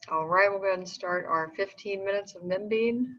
All right, we'll go ahead and start our 15 minutes of NIMBing.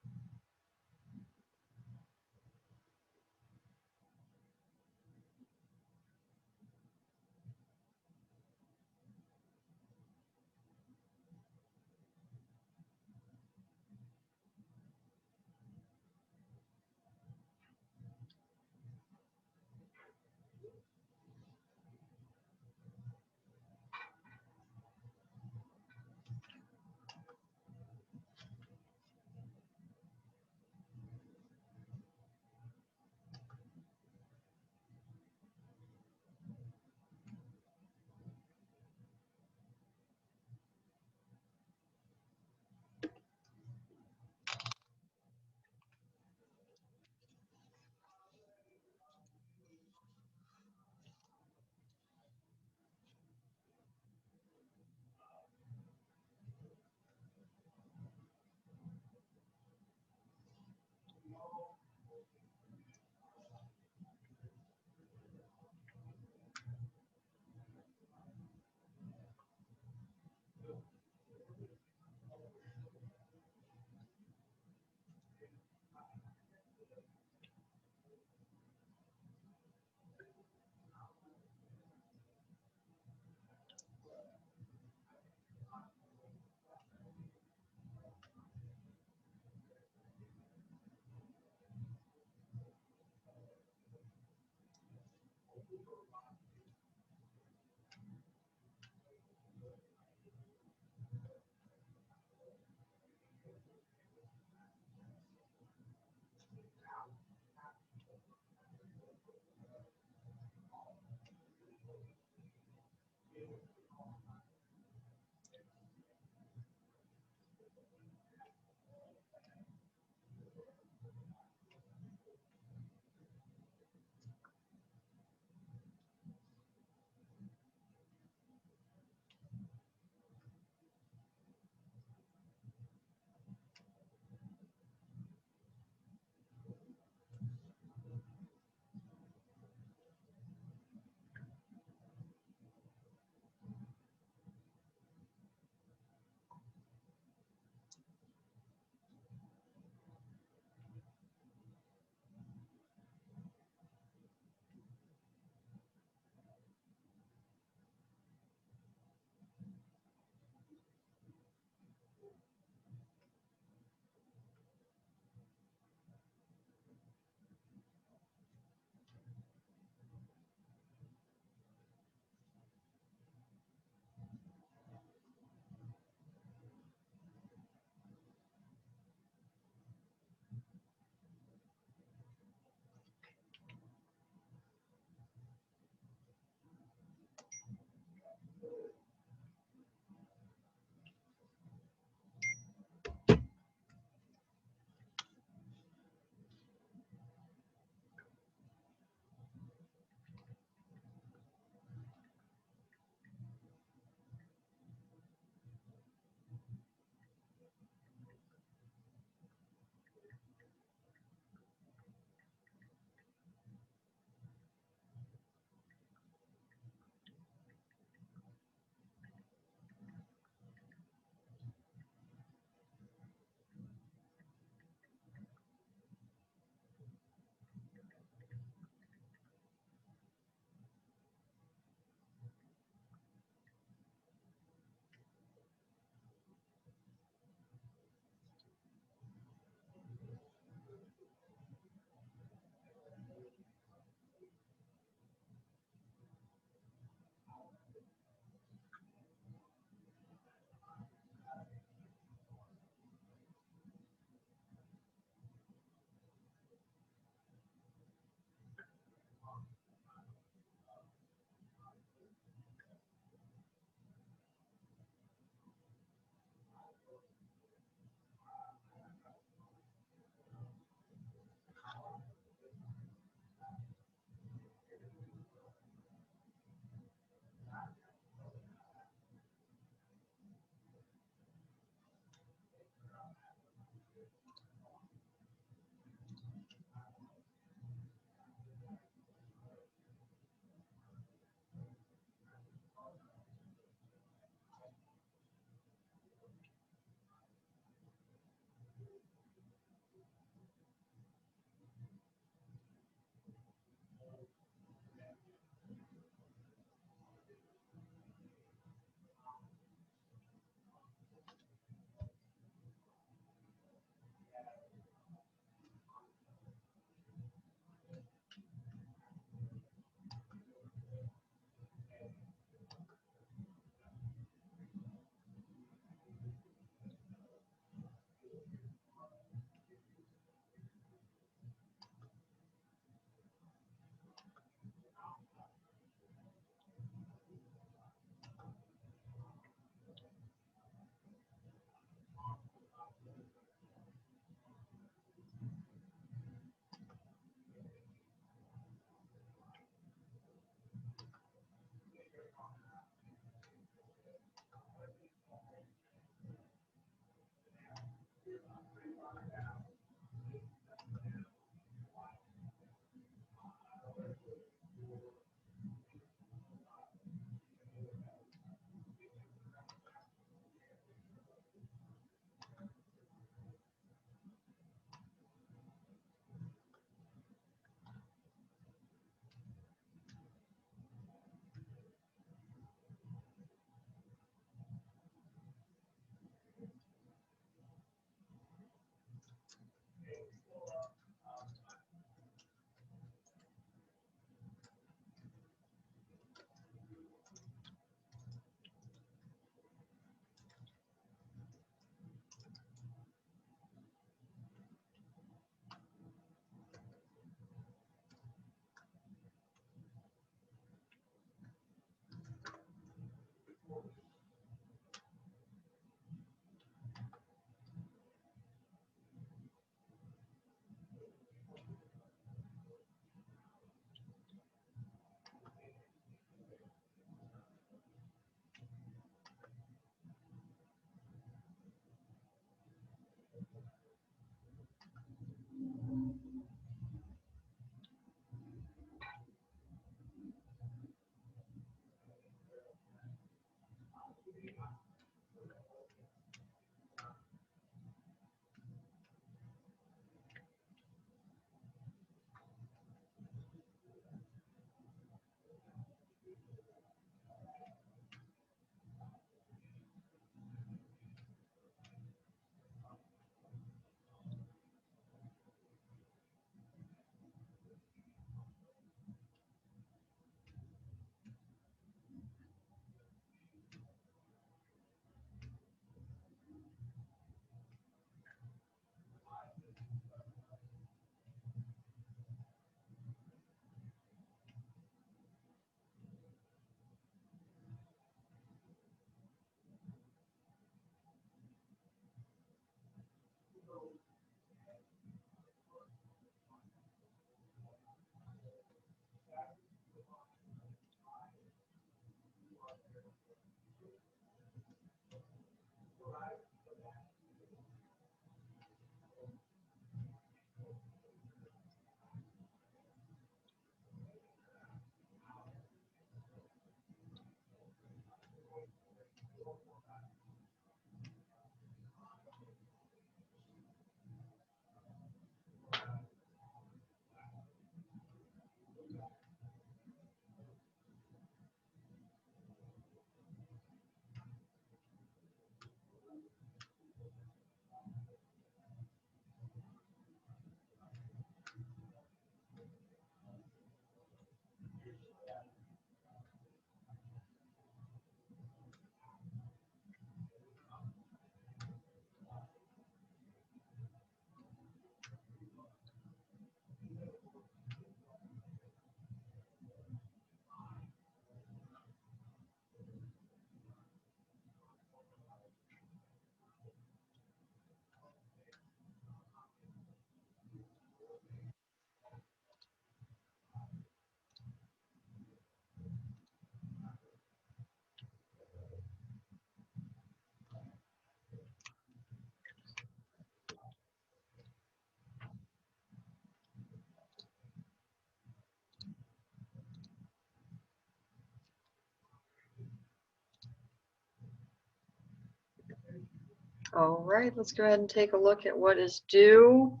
All right, let's go ahead and take a look at what is due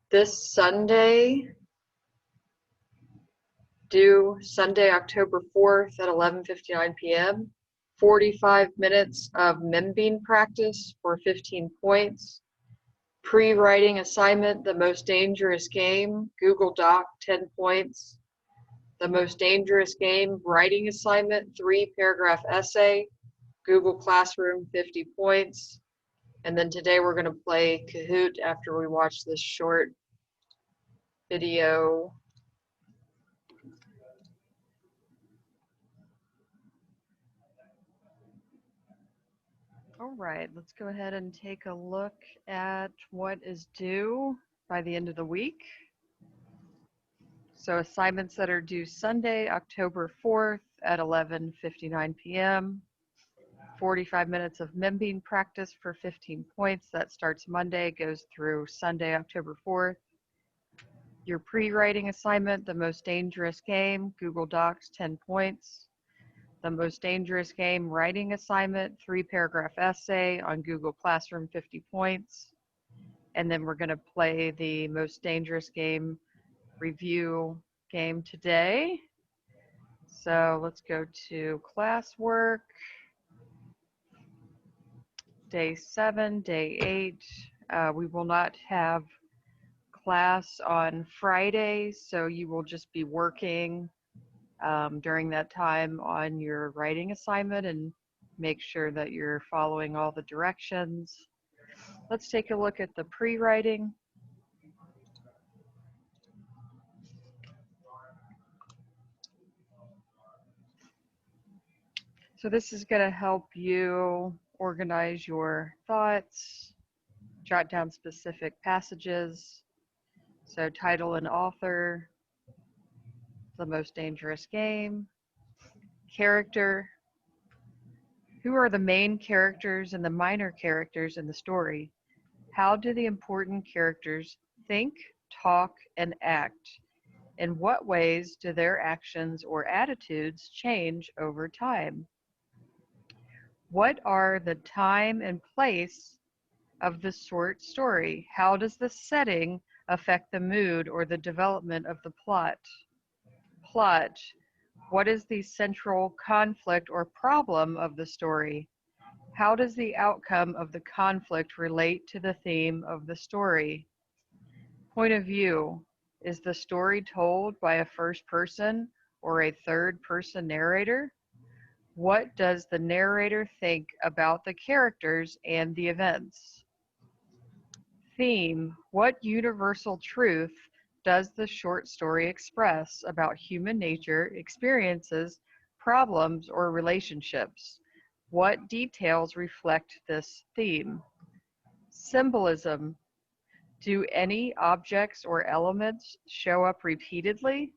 this Sunday. Due Sunday, October 4th at 11:59 p.m. 45 minutes of membean practice for 15 points. Pre-writing assignment, The Most Dangerous Game, Google Doc, 10 points. The Most Dangerous Game, writing assignment, 3-paragraph essay, Google Classroom, 50 points. And then today we're going to play Kahoot after we watch this short video. All right, let's go ahead and take a look at what is due by the end of the week. So assignments that are due Sunday, October 4th at 11:59 p.m. 45 minutes of membean practice for 15 points. That starts Monday, goes through Sunday, October 4th. Your pre-writing assignment, The Most Dangerous Game, Google Docs, 10 points. The Most Dangerous Game writing assignment, 3-paragraph essay on Google Classroom, 50 points. And then we're going to play the Most Dangerous Game review game today. So let's go to classwork. Day 7, day 8. We will not have class on Friday, so you will just be working during that time on your writing assignment and make sure that you're following all the directions. Let's take a look at the pre-writing. So this is going to help you organize your thoughts, jot down specific passages. So title and author, The Most Dangerous Game, character, Who are the main characters and the minor characters in the story? How do the important characters think, talk, and act? In what ways do their actions or attitudes change over time? What are the time and place of the short story? How does the setting affect the mood or the development of the plot? Plot. What is the central conflict or problem of the story? How does the outcome of the conflict relate to the theme of the story? Point of view. Is the story told by a first person or a third person narrator? What does the narrator think about the characters and the events? Theme. What universal truth does the short story express about human nature, experiences, problems, or relationships? What details reflect this theme? Symbolism. Do any objects or elements show up repeatedly?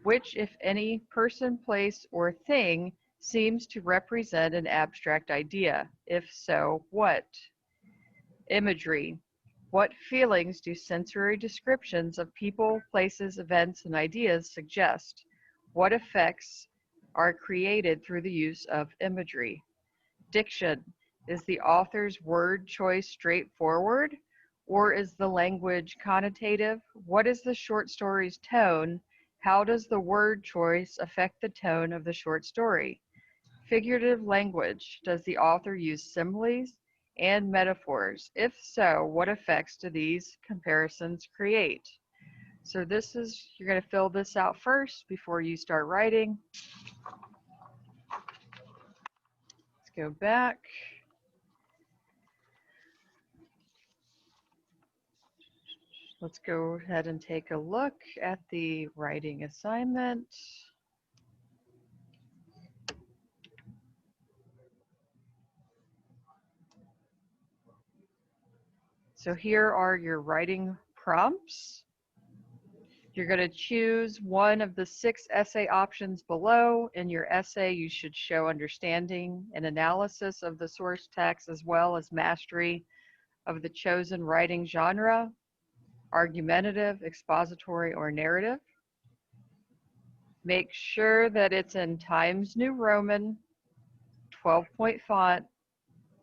Which, if any, person, place, or thing seems to represent an abstract idea? If so, what? Imagery. What feelings do sensory descriptions of people, places, events, and ideas suggest? What effects are created through the use of imagery? Diction. Is the author's word choice straightforward, or is the language connotative? What is the short story's tone? How does the word choice affect the tone of the short story? Figurative language. Does the author use similes and metaphors? If so, what effects do these comparisons create? So this is, you're going to fill this out first before you start writing. Let's go back. Let's go ahead and take a look at the writing assignment. So here are your writing prompts. You're going to choose one of the 6 essay options below. In your essay, you should show understanding and analysis of the source text as well as mastery of the chosen writing genre, argumentative, expository, or narrative. Make sure that it's in Times New Roman, 12-point font,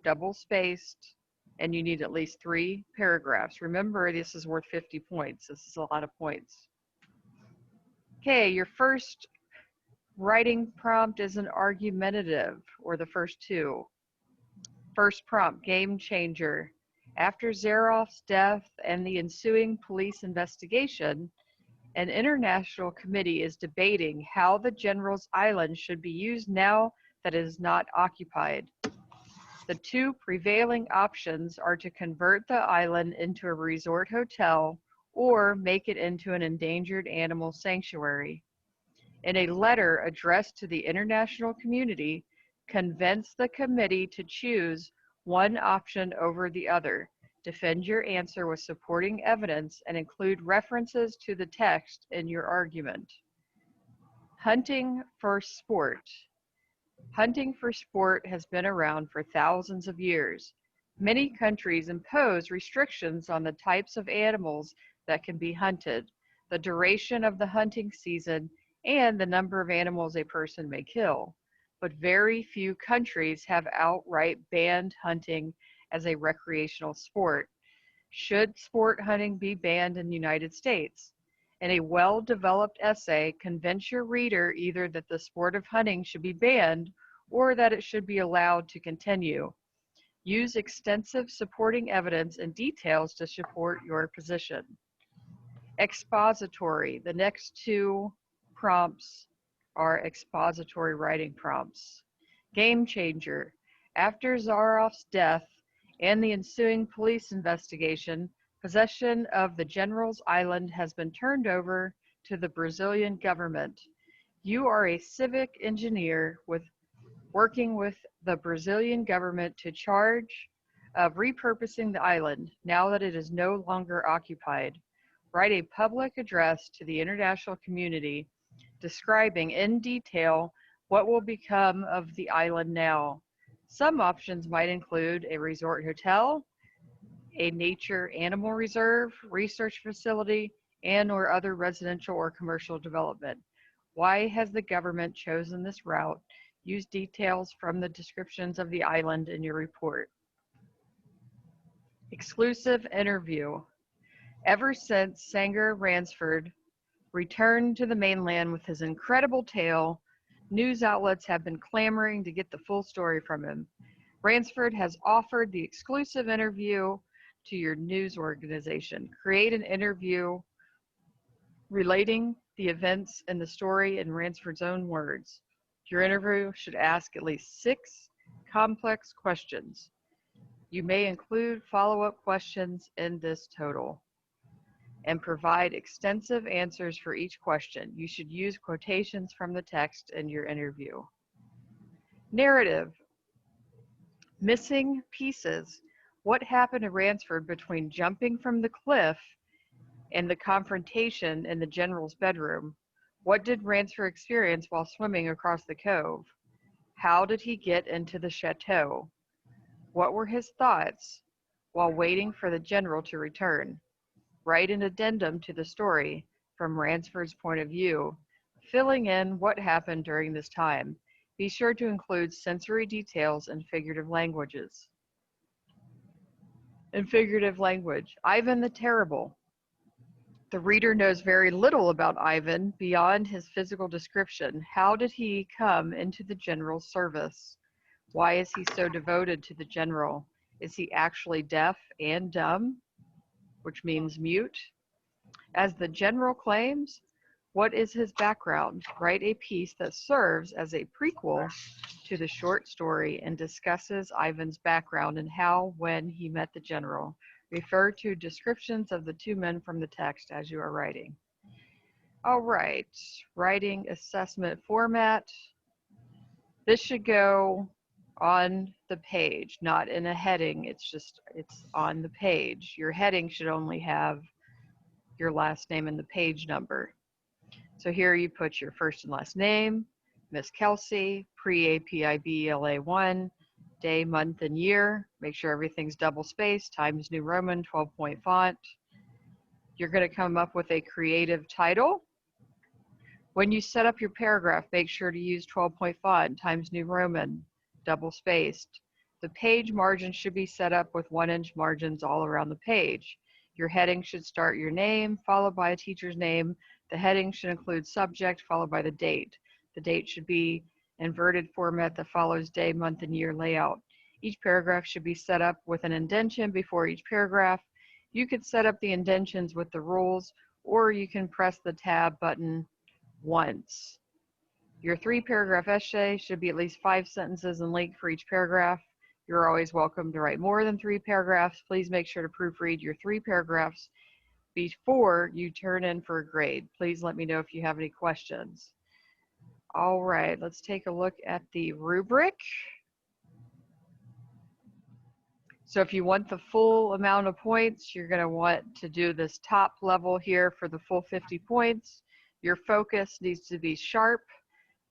double-spaced, and you need at least 3 paragraphs. Remember, this is worth 50 points. This is a lot of points. Okay, your first writing prompt is an argumentative, or the first 2. First prompt, game changer. After Zaroff's death and the ensuing police investigation, an international committee is debating how the General's Island should be used now that it is not occupied. The 2 prevailing options are to convert the island into a resort hotel or make it into an endangered animal sanctuary. In a letter addressed to the international community, convince the committee to choose one option over the other. Defend your answer with supporting evidence and include references to the text in your argument. Hunting for sport. Hunting for sport has been around for thousands of years. Many countries impose restrictions on the types of animals that can be hunted, the duration of the hunting season, and the number of animals a person may kill. But very few countries have outright banned hunting as a recreational sport. Should sport hunting be banned in the United States? In a well-developed essay, convince your reader either that the sport of hunting should be banned or that it should be allowed to continue. Use extensive supporting evidence and details to support your position. Expository. The next 2 prompts are expository writing prompts. Game changer. After Zaroff's death and the ensuing police investigation, possession of the General's Island has been turned over to the Brazilian government. You are a civic engineer working with the Brazilian government to charge of repurposing the island now that it is no longer occupied. Write a public address to the international community describing in detail what will become of the island now. Some options might include a resort hotel, a nature animal reserve, research facility, and or other residential or commercial development. Why has the government chosen this route? Use details from the descriptions of the island in your report. Exclusive interview. Ever since Sanger Ransford returned to the mainland with his incredible tale, news outlets have been clamoring to get the full story from him. Ransford has offered the exclusive interview to your news organization. Create an interview relating the events in the story in Ransford's own words. Your interview should ask at least 6 complex questions. You may include follow-up questions in this total and provide extensive answers for each question. You should use quotations from the text in your interview. Narrative. Missing pieces. What happened to Ransford between jumping from the cliff and the confrontation in the general's bedroom? What did Ransford experience while swimming across the cove? How did he get into the chateau? What were his thoughts while waiting for the general to return? Write an addendum to the story from Ransford's point of view, filling in what happened during this time. Be sure to include sensory details and figurative languages. In figurative language, Ivan the Terrible. The reader knows very little about Ivan beyond his physical description. How did he come into the general's service? Why is he so devoted to the general? Is he actually deaf and dumb, which means mute? As the general claims, what is his background? Write a piece that serves as a prequel to the short story and discusses Ivan's background and how, when he met the general. Refer to descriptions of the 2 men from the text as you are writing. All right, writing assessment format. This should go on the page, not in a heading. It's on the page. Your heading should only have your last name and the page number. So here you put your first and last name, Miss Kelsey, pre-APIBLA1, day, month, and year. Make sure everything's double spaced, Times New Roman, 12-point font. You're going to come up with a creative title. When you set up your paragraph, make sure to use 12-point font, Times New Roman, double spaced. The page margin should be set up with 1-inch margins all around the page. Your heading should start your name, followed by a teacher's name. The heading should include subject, followed by the date. The date should be inverted format that follows day, month, and year layout. Each paragraph should be set up with an indentation before each paragraph. You could set up the indentations with the rules, or you can press the tab button once. Your 3-paragraph essay should be at least 5 sentences in length for each paragraph. You're always welcome to write more than 3 paragraphs. Please make sure to proofread your 3 paragraphs before you turn in for a grade. Please let me know if you have any questions. All right, let's take a look at the rubric. So if you want the full amount of points, you're going to want to do this top level here for the full 50 points. Your focus needs to be sharp,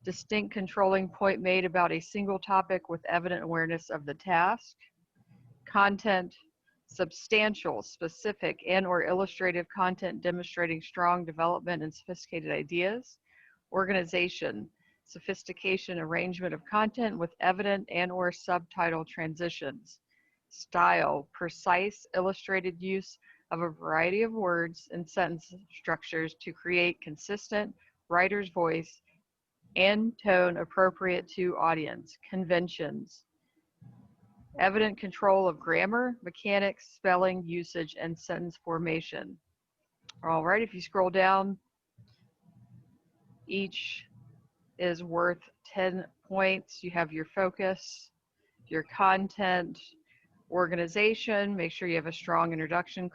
distinct controlling point made about a single topic with evident awareness of the task. Content, substantial, specific, and or illustrative content demonstrating strong development and sophisticated ideas. Organization, sophistication, arrangement of content with evident and or subtitle transitions. Style, precise, illustrated use of a variety of words and sentence structures to create consistent writer's voice and tone appropriate to audience. Conventions, evident control of grammar, mechanics, spelling, usage, and sentence formation. All right, if you scroll down, each is worth 10 points. You have your focus, your content, organization. Make sure you have a strong introduction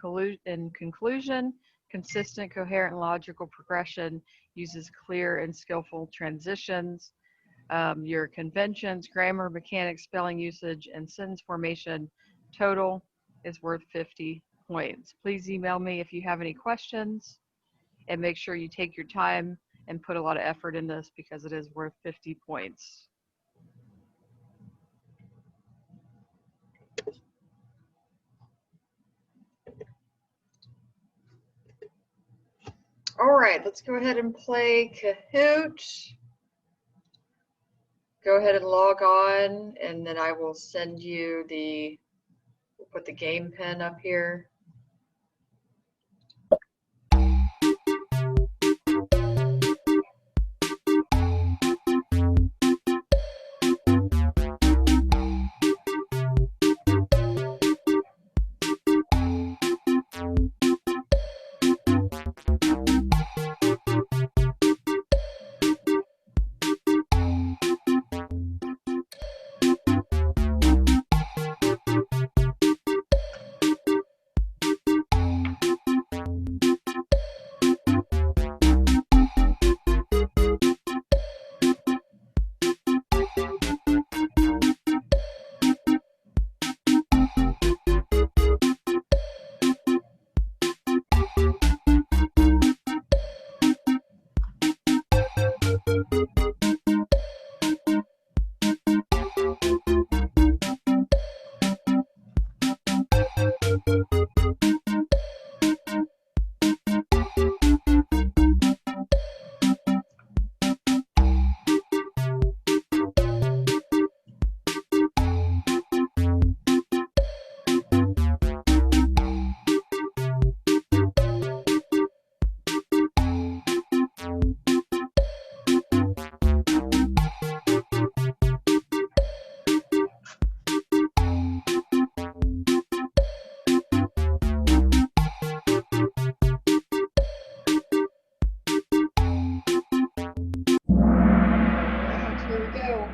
and conclusion. Consistent, coherent, and logical progression. Uses clear and skillful transitions. Your conventions, grammar, mechanics, spelling, usage, and sentence formation total is worth 50 points. Please email me if you have any questions, and make sure you take your time and put a lot of effort in this because it is worth 50 points. All right, let's go ahead and play Kahoot. Go ahead and log on, and then I will send you we'll put the game pin up here. Here we go.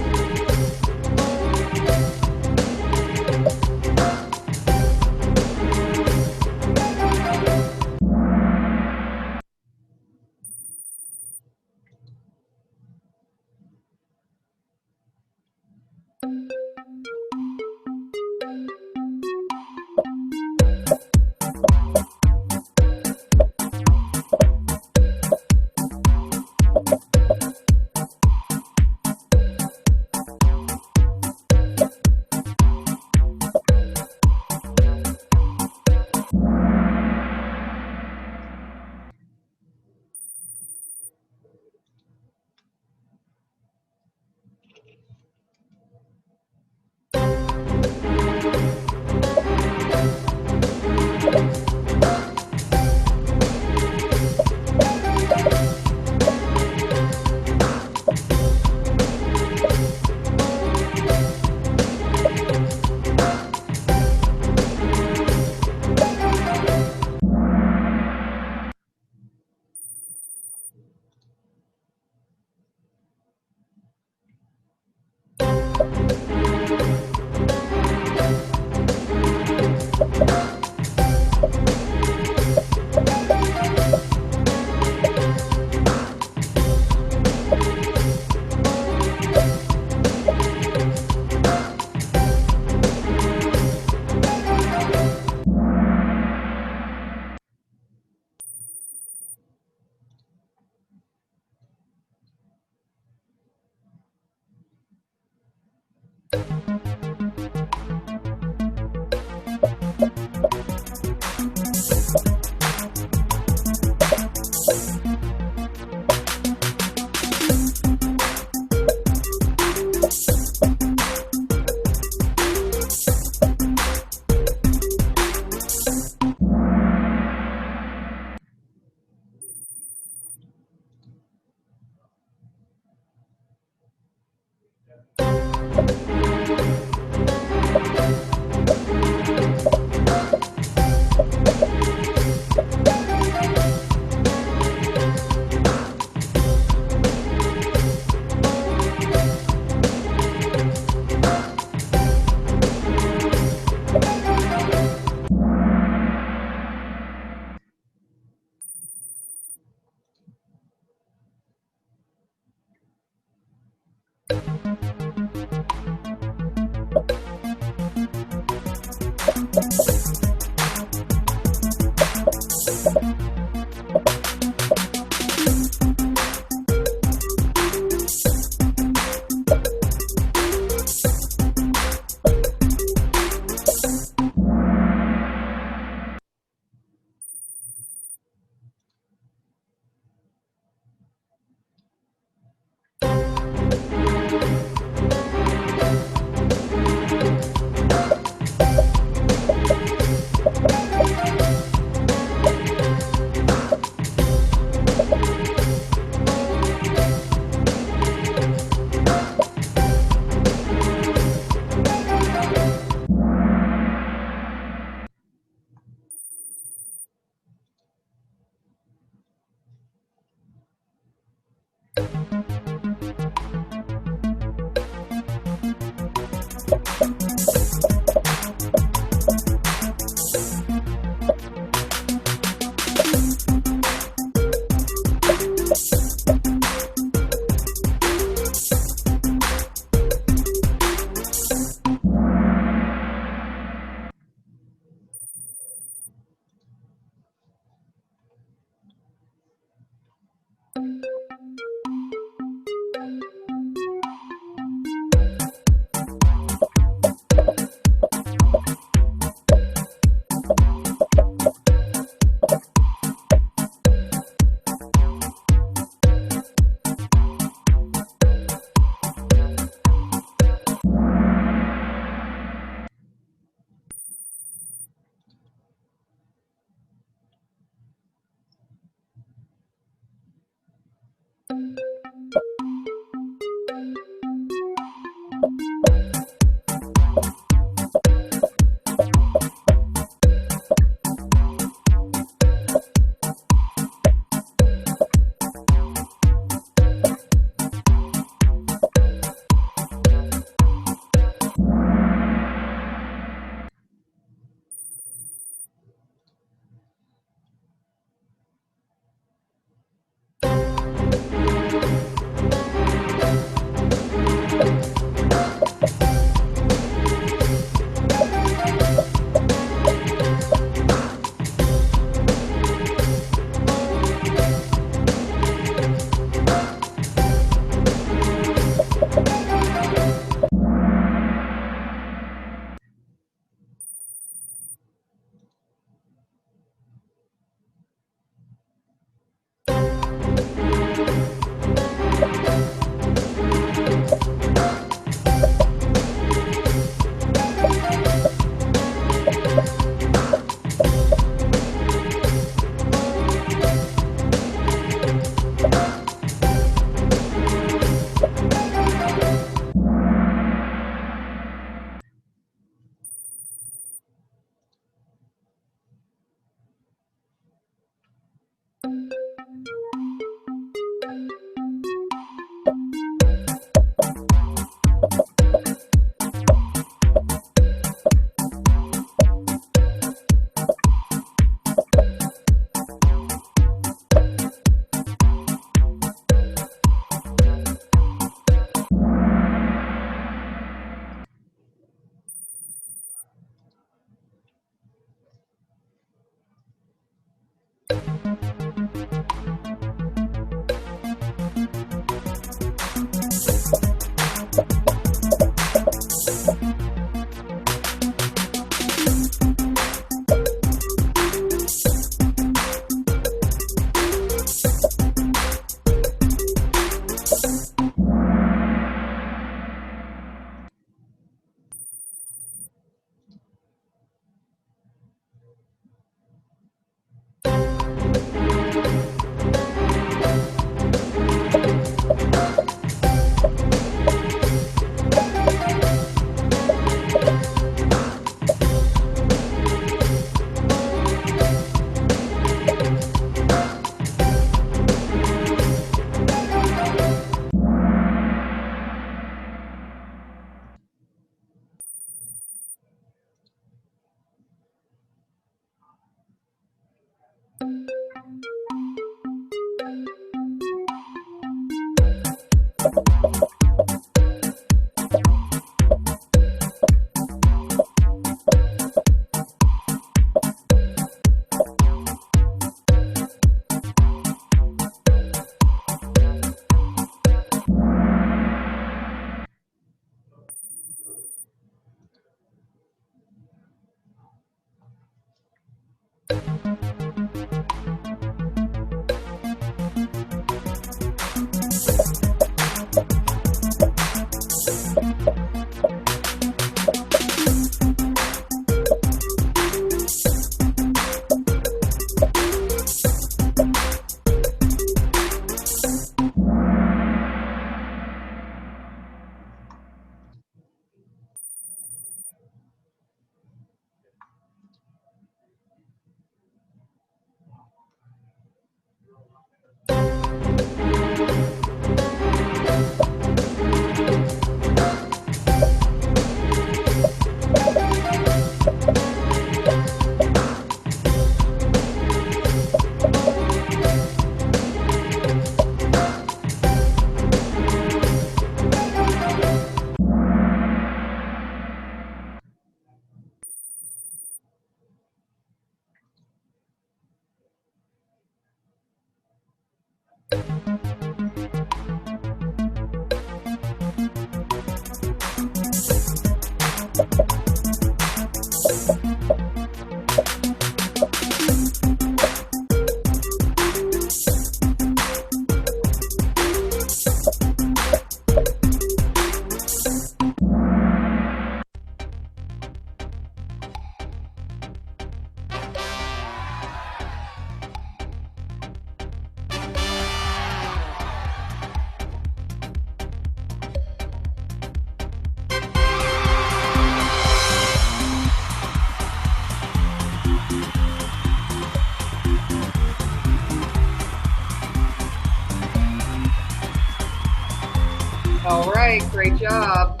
right, great job.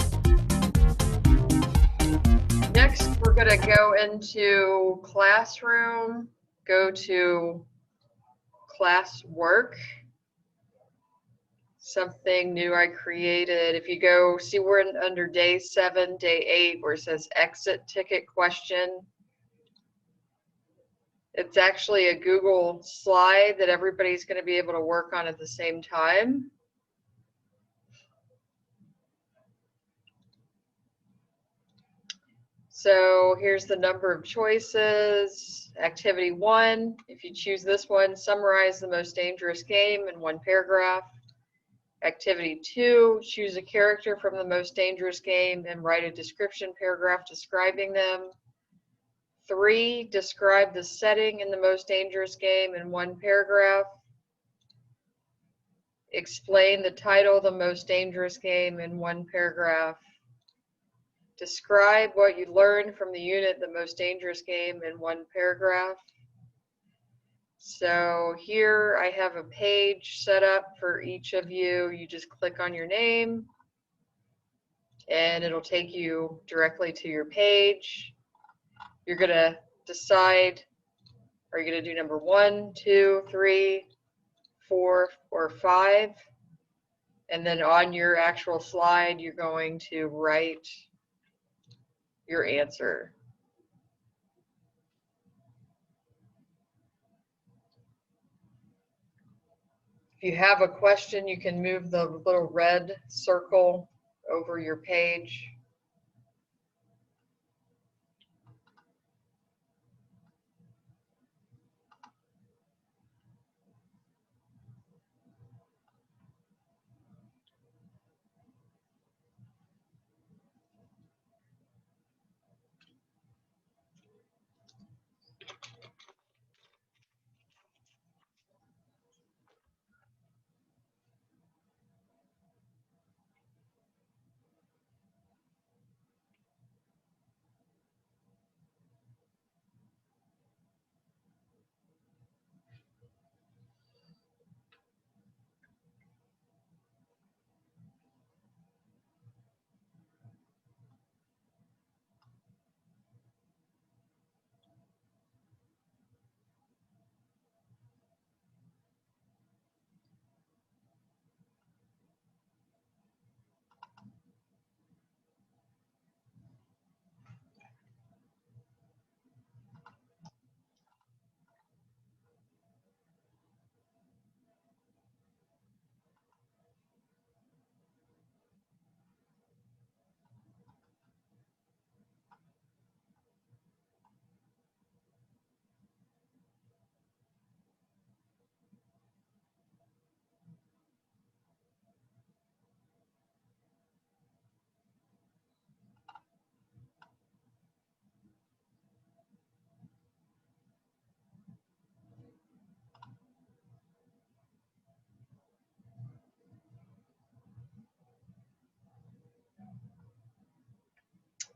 Next, we're going to go into classroom, go to classwork. Something new I created. If you go, see we're under day 7, day 8, where it says exit ticket question. It's actually a Google slide that everybody's going to be able to work on at the same time. So here's the number of choices. Activity 1, if you choose this one, summarize the most dangerous game in 1 paragraph. Activity 2, choose a character from the most dangerous game and write a description paragraph describing them. 3, describe the setting in the most dangerous game in 1 paragraph. Explain the title of the most dangerous game in 1 paragraph. Describe what you learned from the unit The Most Dangerous Game in 1 paragraph. So here I have a page set up for each of you. You just click on your name and it'll take you directly to your page. You're going to decide, are you going to do number 1, 2, 3, 4, or 5? And then on your actual slide, you're going to write your answer. If you have a question, you can move the little red circle over your page.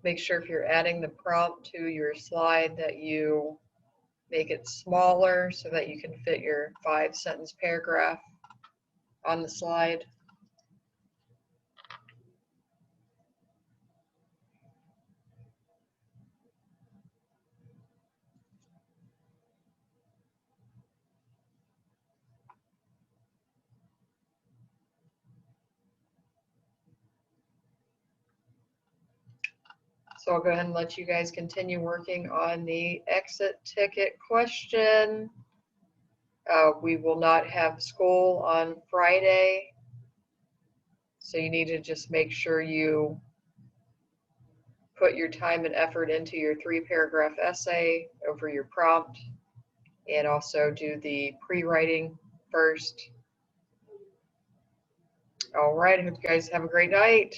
Make sure if you're adding the prompt to your slide that you make it smaller so that you can fit your 5-sentence paragraph on the slide. So I'll go ahead and let you guys continue working on the exit ticket question. We will not have school on Friday, so you need to just make sure you put your time and effort into your 3-paragraph essay over your prompt, and also do the pre-writing first. All right, I hope you guys have a great night.